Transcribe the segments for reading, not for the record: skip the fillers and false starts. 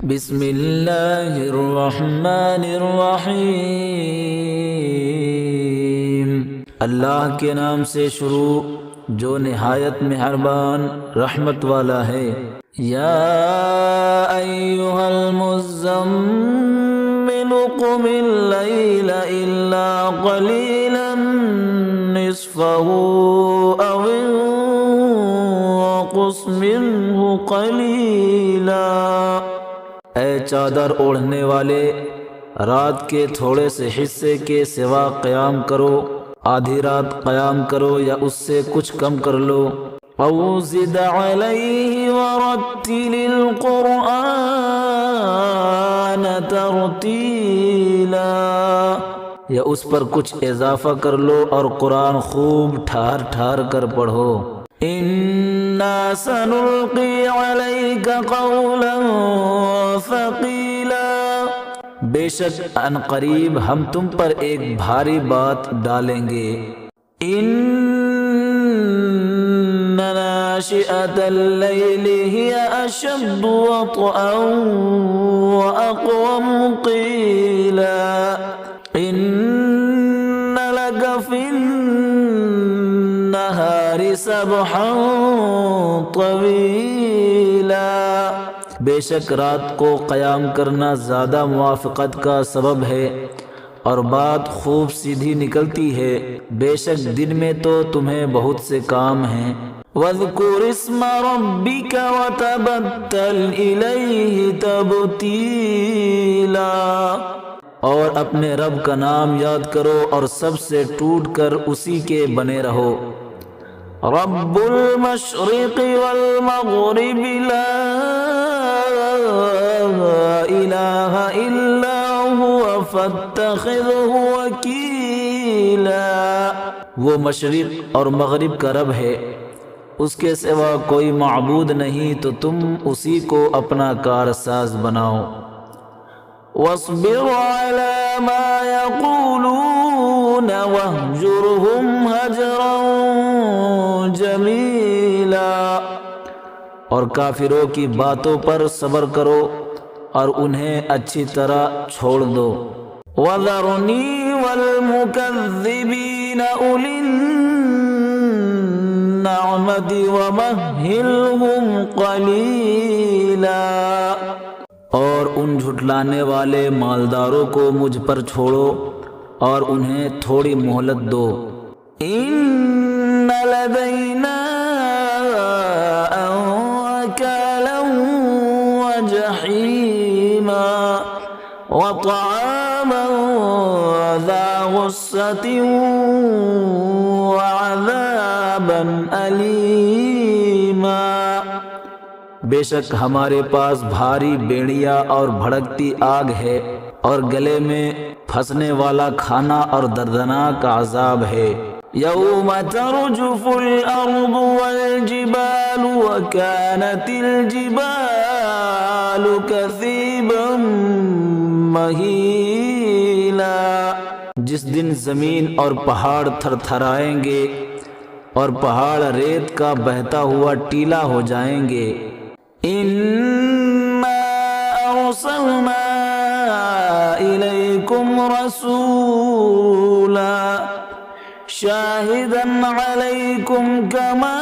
بسم اللہ الرحمن الرحیم، اللہ کے نام سے شروع جو نہایت مہربان رحمت والا ہے۔ یا ایھا المزمل قم اللیل الا قلیلا نصفہ او انقص منہ قلیلا۔ اے چادر اوڑھنے والے، رات کے تھوڑے سے حصے کے سوا قیام کرو، آدھی رات قیام کرو یا اس سے کچھ کم کر لو۔ او زد علیہ ورتل القرآن ترتیلا، یا اس پر کچھ اضافہ کر لو اور قرآن خوب ٹھار ٹھار کر پڑھو۔ اِنَّا سَنُلْقِي عَلَيْكَ قَوْلًا ثَقِيلًا، بے شک ان قریب ہم تم پر ایک بھاری بات ڈالیں گے۔ اِنَّ نَاشِئَةَ اللَّيْلِ هِيَ أَشَدُّ وَطْئًا وَأَقْوَمُ قِيلًا إِنَّ لَكَ فِي النَّهَارِ سَبْحًا طَوِيلًا، بے شک رات کو قیام کرنا زیادہ موافقت کا سبب ہے اور بات خوب سیدھی نکلتی ہے۔ بے شک دن میں تو تمہیں بہت سے کام ہیں۔ وَاذْكُرِ اسْمَ رَبِّكَ وَتَبَتَّلْ إِلَيْهِ تَبْتِيلًا، اور اپنے رب کا نام یاد کرو اور سب سے ٹوٹ کر اسی کے بنے رہو۔ رب المشرق والمغرب لا الہ الا هو فاتخذہ وکیلا، وہ مشرق اور مغرب کا رب ہے، اس کے سوا کوئی معبود نہیں تو تم اسی کو اپنا کارساز بناؤ۔ واصبر على ما يقولون واهجرهم هجرا جمیلا، اور کافروں کی باتوں پر صبر کرو اور انہیں اچھی طرح چھوڑ دو۔ وَذَرْنِي وَالْمُكَذِّبِينَ أُولِي النَّعْمَةِ وَمَهِّلْهُمْ قَلِيلًا، اور ان جھٹلانے والے مالداروں کو مجھ پر چھوڑو اور انہیں تھوڑی مہلت دو۔ ان لدینا انکالا وجحیما وطعاما ذا غصة وعذابا علیما، بے شک ہمارے پاس بھاری بیڑیا اور بھڑکتی آگ ہے اور گلے میں پھنسنے والا کھانا اور دردناک عذاب ہے۔ یوم ترجف الارض والجبال وکانت الجبال کثیبا مہیلا، جس دن زمین اور پہاڑ تھر تھرائیں گے اور پہاڑ ریت کا بہتا ہوا ٹیلا ہو جائیں گے۔ اِنَّا أَرْسَلْنَا إِلَيْكُمْ رَسُولًا شَاهِدًا عَلَيْكُمْ كَمَا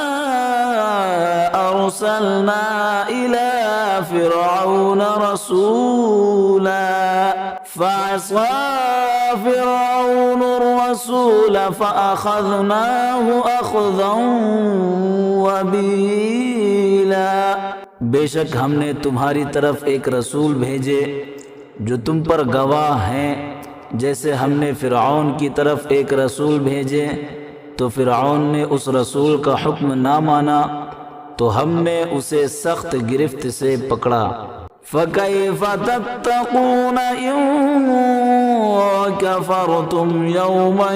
أَرْسَلْنَا إِلَى فِرْعَوْنَ رَسُولًا فَعَصَىٰ فِرْعَوْنُ الرَّسُولَ فَأَخَذْنَاهُ أَخْذًا وَبِيلًا، بے شک ہم نے تمہاری طرف ایک رسول بھیجے جو تم پر گواہ ہیں، جیسے ہم نے فرعون کی طرف ایک رسول بھیجے تو فرعون نے اس رسول کا حکم نہ مانا تو ہم نے اسے سخت گرفت سے پکڑا۔ فَكَيْفَ تَتَّقُونَ إِن كَفَرْتُمْ يَوْمًا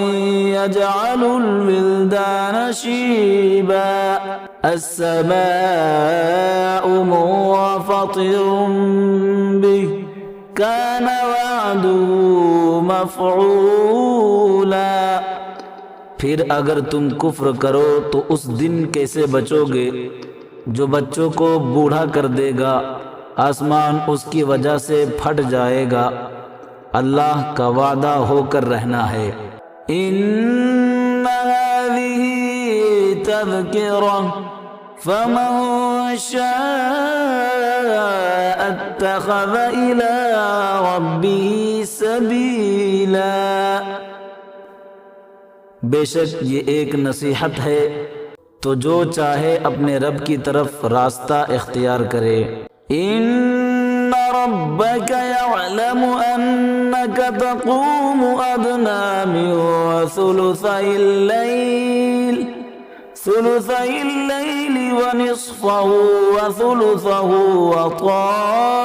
يَجْعَلُ الْوِلْدَانَ شِيبًا السَّمَاءُ مُنفَطِرٌ بِهِ كَانَ وَعْدُهُ مَفْعُولًا، پھر اگر تم کفر کرو تو اس دن کیسے بچو گے جو بچوں کو بوڑھا کر دے گا آسمان اس کی وجہ سے پھٹ جائے گا، اللہ کا وعدہ ہو کر رہنا ہے۔ ان هذه تذکرہ فمن شاء اتخذ الى ربه سبیلا، بے شک یہ ایک نصیحت ہے، تو جو چاہے اپنے رب کی طرف راستہ اختیار کرے۔ ان ربك يعلم انك تقوم ادنى من ثلثي الليل ونصفه وثلثه وطائفة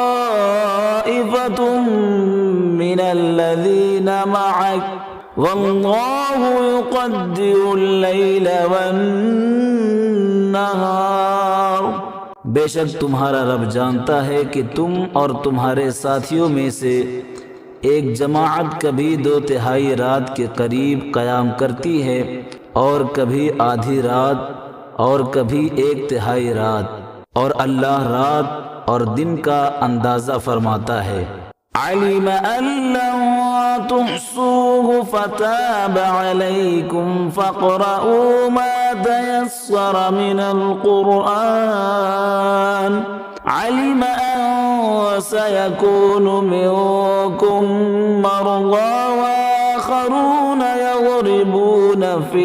من الذين معك والله يقدر الليل والنهار، بے شک تمہارا رب جانتا ہے کہ تم اور تمہارے ساتھیوں میں سے ایک جماعت کبھی 2/3 رات کے قریب قیام کرتی ہے، اور کبھی آدھی رات، اور کبھی 1/3 رات، اور اللہ رات اور دن کا اندازہ فرماتا ہے۔ علم ان لن تحصوه فتاب عليكم فاقرؤوا ما تيسر من القرآن، علم ان سيكون منكم مرضى وآخرون يضربون في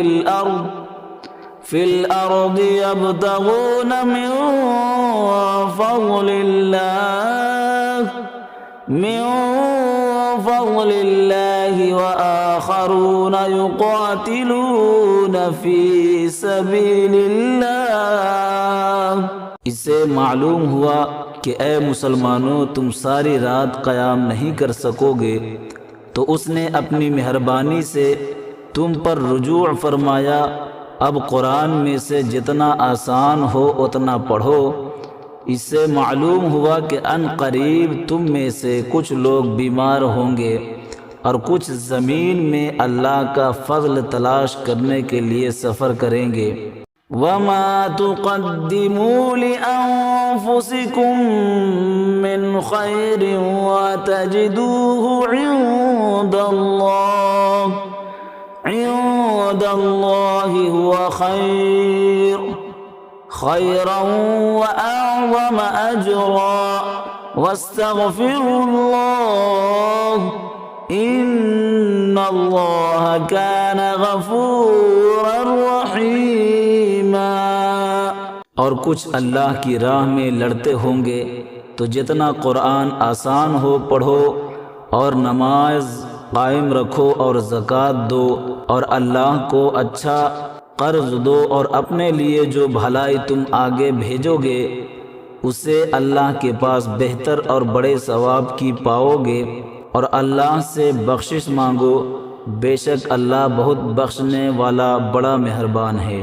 الأرض يبتغون من فضل الله وآخرون يقاتلون في سبيل الله۔ اس سے معلوم ہوا کہ اے مسلمانوں تم ساری رات قیام نہیں کر سکو گے، تو اس نے اپنی مہربانی سے تم پر رجوع فرمایا، اب قرآن میں سے جتنا آسان ہو اتنا پڑھو۔ اس سے معلوم ہوا کہ ان قریب تم میں سے کچھ لوگ بیمار ہوں گے اور کچھ زمین میں اللہ کا فضل تلاش کرنے کے لیے سفر کریں گے۔ وَمَا تُقَدِّمُوا لِأَنفُسِكُم مِّنْ خَيْرٍ وَتَجِدُوهُ عِندَ اللَّهِ هُوَ خيرا وأعظم أجرا واستغفروا الله إن الله كان غفورا رحيما۔ اور کچھ اللہ کی راہ میں لڑتے ہوں گے تو جتنا قرآن آسان ہو پڑھو، اور نماز قائم رکھو اور زکوٰۃ دو، اور اللہ کو اچھا قرض دو، اور اپنے لیے جو بھلائی تم آگے بھیجو گے اسے اللہ کے پاس بہتر اور بڑے ثواب کی پاؤ گے، اور اللہ سے بخشش مانگو، بے شک اللہ بہت بخشنے والا بڑا مہربان ہے۔